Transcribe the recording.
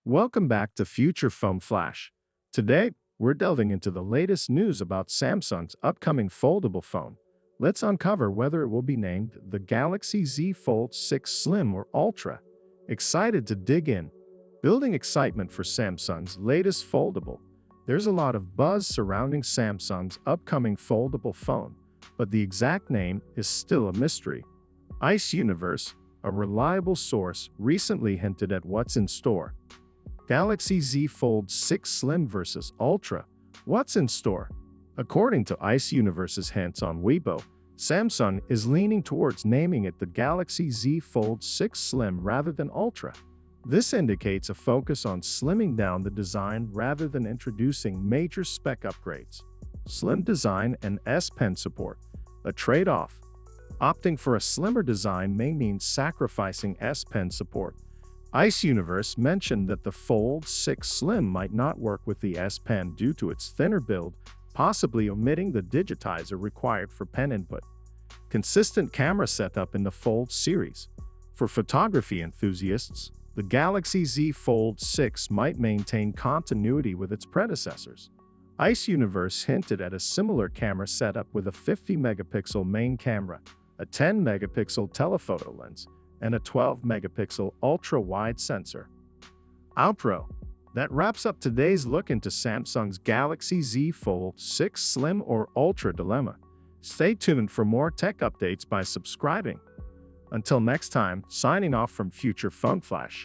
Welcome back to Future Phone Flash. Today, we're delving into the latest news about Samsung's upcoming foldable phone. Let's uncover whether it will be named the Galaxy Z Fold 6 Slim or Ultra. Excited to dig in. Building excitement for Samsung's latest foldable. There's a lot of buzz surrounding Samsung's upcoming foldable phone, but the exact name is still a mystery. Ice Universe, a reliable source, recently hinted at what's in store. Galaxy Z Fold 6 Slim vs. Ultra. What's in store? According to Ice Universe's hints on Weibo, Samsung is leaning towards naming it the Galaxy Z Fold 6 Slim rather than Ultra. This indicates a focus on slimming down the design rather than introducing major spec upgrades. Slim design and S Pen support. A trade-off. Opting for a slimmer design may mean sacrificing S Pen support. Ice Universe mentioned that the Fold 6 Slim might not work with the S Pen due to its thinner build, possibly omitting the digitizer required for pen input. Consistent camera setup in the Fold series. For photography enthusiasts, the Galaxy Z Fold 6 might maintain continuity with its predecessors. Ice Universe hinted at a similar camera setup with a 50-megapixel main camera, a 10-megapixel telephoto lens, and a 12-megapixel ultra-wide sensor. Outro. That wraps up today's look into Samsung's Galaxy Z Fold 6 Slim or Ultra dilemma. Stay tuned for more tech updates by subscribing. Until next time, signing off from Future Phone Flash.